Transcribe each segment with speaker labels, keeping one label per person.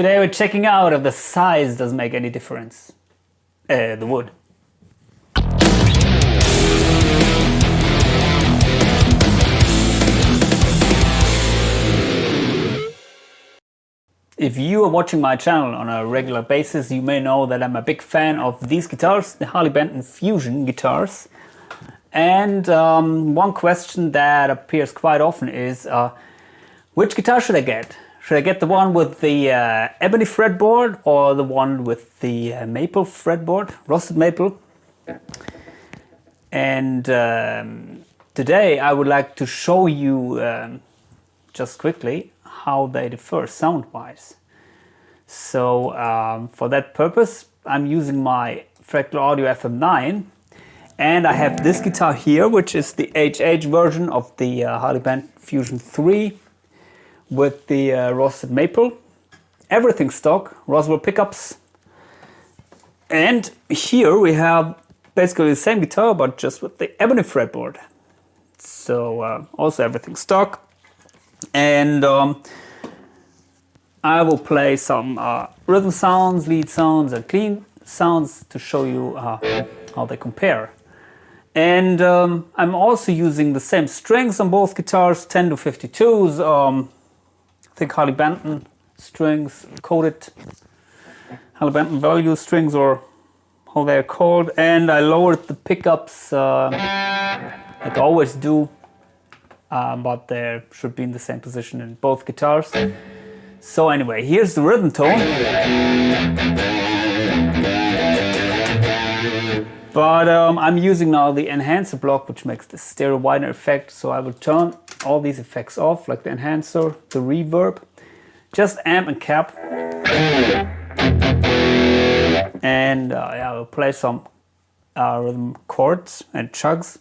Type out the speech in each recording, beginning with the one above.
Speaker 1: Today we're checking out if the size doesn't make any difference. The wood. If you are watching my channel on a regular basis, you may know that I'm a big fan of these guitars, the Harley Benton Fusion guitars. And one question that appears quite often is, which guitar should I get? Should I get the one with the ebony fretboard or the one with the maple fretboard, rusted maple? And today I would like to show you just quickly how they differ sound-wise. So for that purpose I'm using my Fractal Audio FM9, and I have this guitar here, which is the HH version of the Harley Benton Fusion 3 with the rusted maple. Everything stock, Roswell pickups. And here we have basically the same guitar but just with the ebony fretboard. So also everything stock. And I will play some rhythm sounds, lead sounds and clean sounds to show you how they compare. And I'm also using the same strings on both guitars, 10 to 52s, I think Harley Benton strings, coded Harley Benton value strings, or how they're called. And I lowered the pickups like I always do. But they should be in the same position in both guitars. So anyway, here's the rhythm tone. But I'm using now the enhancer block, which makes the stereo widener effect. So I will turn all these effects off, like the enhancer, the reverb, just amp and cap. And yeah, I will play some rhythm chords and chugs.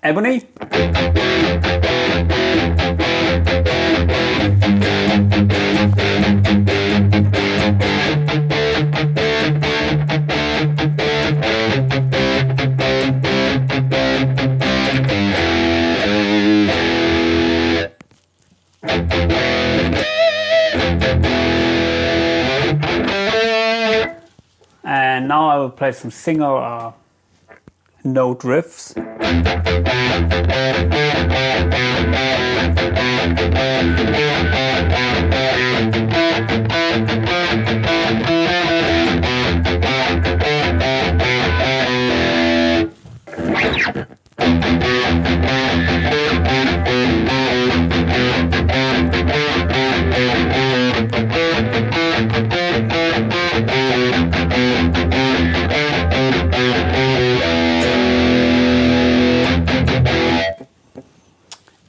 Speaker 1: Ebony. And now I will play some single note riffs.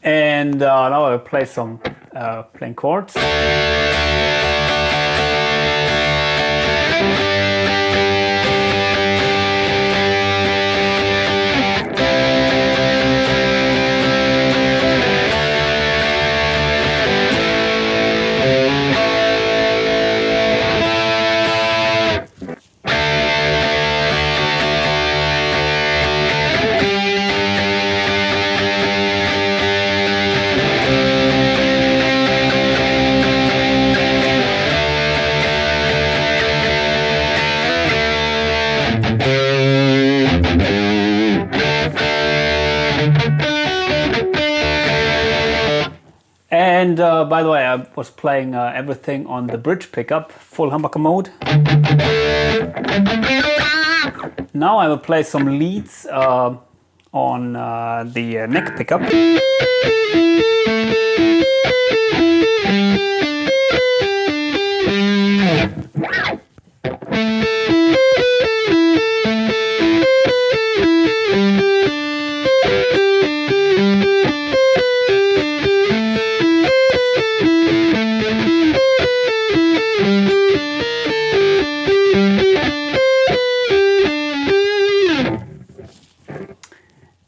Speaker 1: And now I'll play some plain chords. And by the way, I was playing everything on the bridge pickup, full humbucker mode. Now I will play some leads on the neck pickup.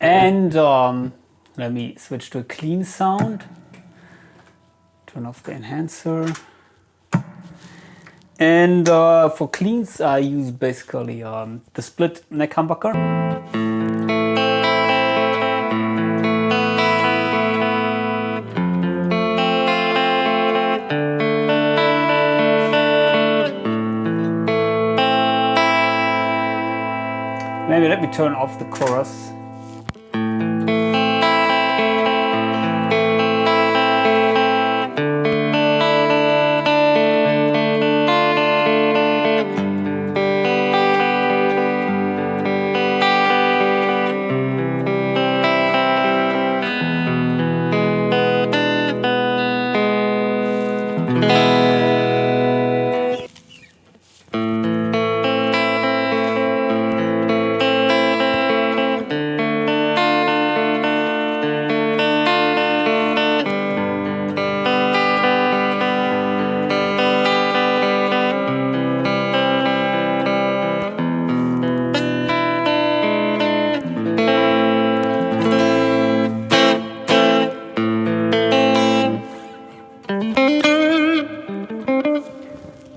Speaker 1: And let me switch to a clean sound. Turn off the enhancer. And for cleans, I use basically the split neck humbucker. Maybe let me turn off the chorus.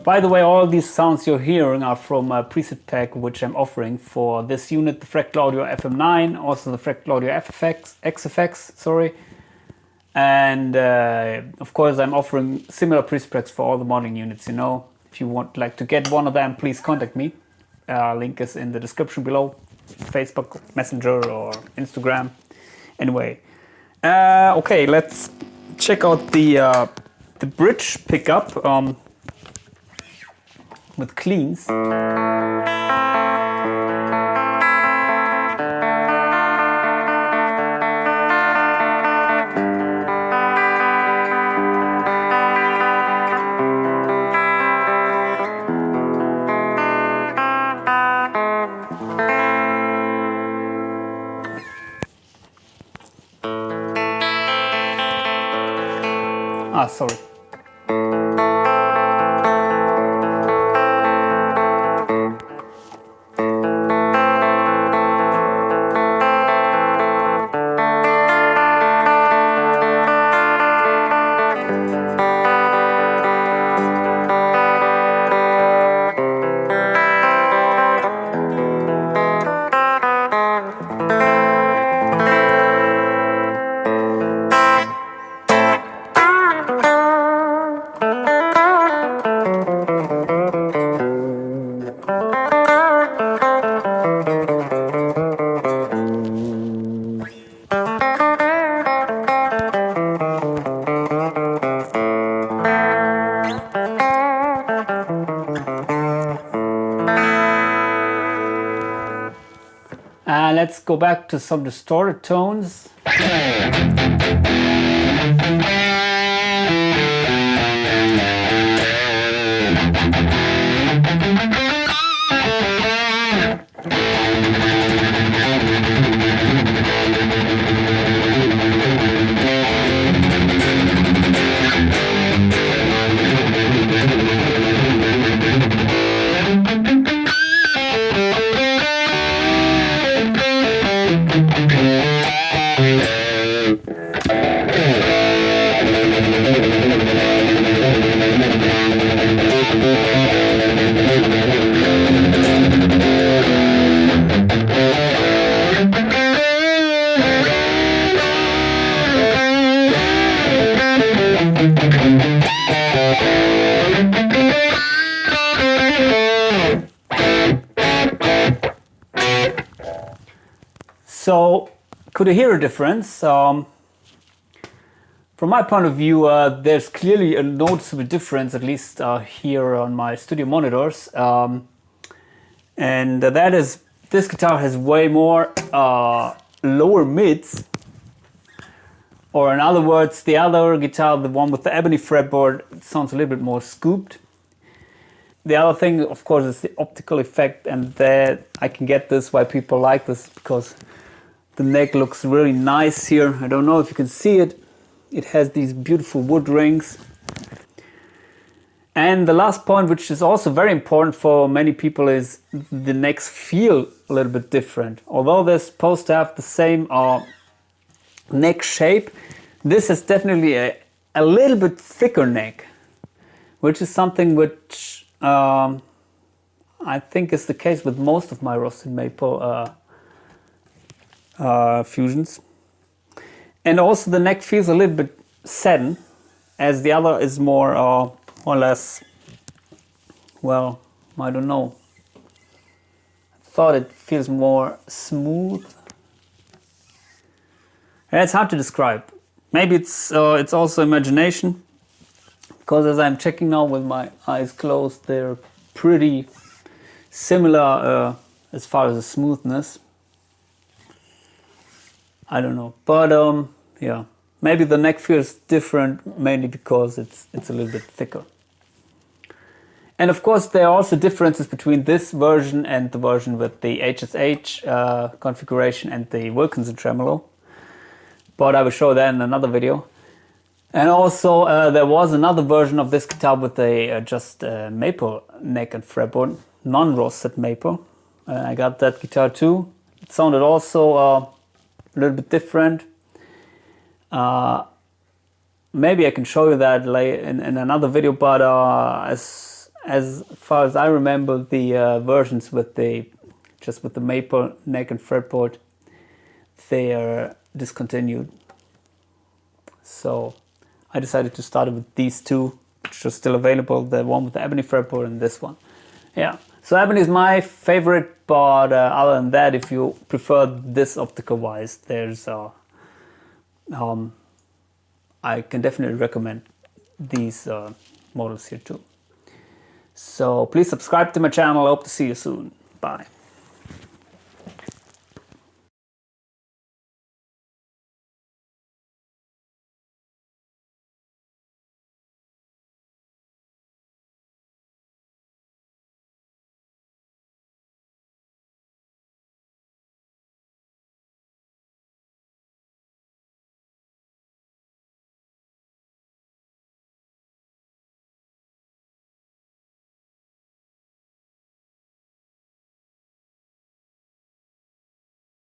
Speaker 1: By the way, all these sounds you're hearing are from a preset pack which I'm offering for this unit, the Fractal Audio FM9, also the Fractal Audio AxeFx, sorry. And of course I'm offering similar preset packs for all the modeling units, you know. If you want to get one of them, please contact me. Link is in the description below, Facebook, Messenger or Instagram. Anyway, okay, let's check out the bridge pickup. With cleans. Sorry. Let's go back to some distorted tones. So, could you hear a difference? From my point of view, there's clearly a noticeable difference, at least here on my studio monitors. And that is, this guitar has way more lower mids. Or in other words, the other guitar, the one with the ebony fretboard, sounds a little bit more scooped. The other thing, of course, is the optical effect, and that I can get this why people like this, because the neck looks really nice here. I don't know if you can see it. It has these beautiful wood rings. And the last point, which is also very important for many people, is the necks feel a little bit different. Although they're supposed to have the same neck shape, this is definitely a little bit thicker neck, which is something which I think is the case with most of my roasted maple fusions. And also the neck feels a little bit satin, as the other is more or less, well, I don't know. I thought it feels more smooth. Yeah, it's hard to describe. Maybe it's also imagination, because as I'm checking now with my eyes closed, they're pretty similar as far as the smoothness. I don't know, but yeah, maybe the neck feels different mainly because it's a little bit thicker. And of course there are also differences between this version and the version with the HSH configuration and the Wilkinson tremolo, but I will show that in another video. And also there was another version of this guitar with a just maple neck and fretboard, non-roasted maple. I got that guitar too. It sounded also a little bit different. Maybe I can show you that in another video, but as far as I remember, the versions with the maple neck and fretboard, they are discontinued. So I decided to start with these two, which are still available, the one with the ebony fretboard and this one. Yeah, so ebony is my favorite, but other than that, if you prefer this optical wise, there's I can definitely recommend these models here too. So please subscribe to my channel. I hope to see you soon. Bye.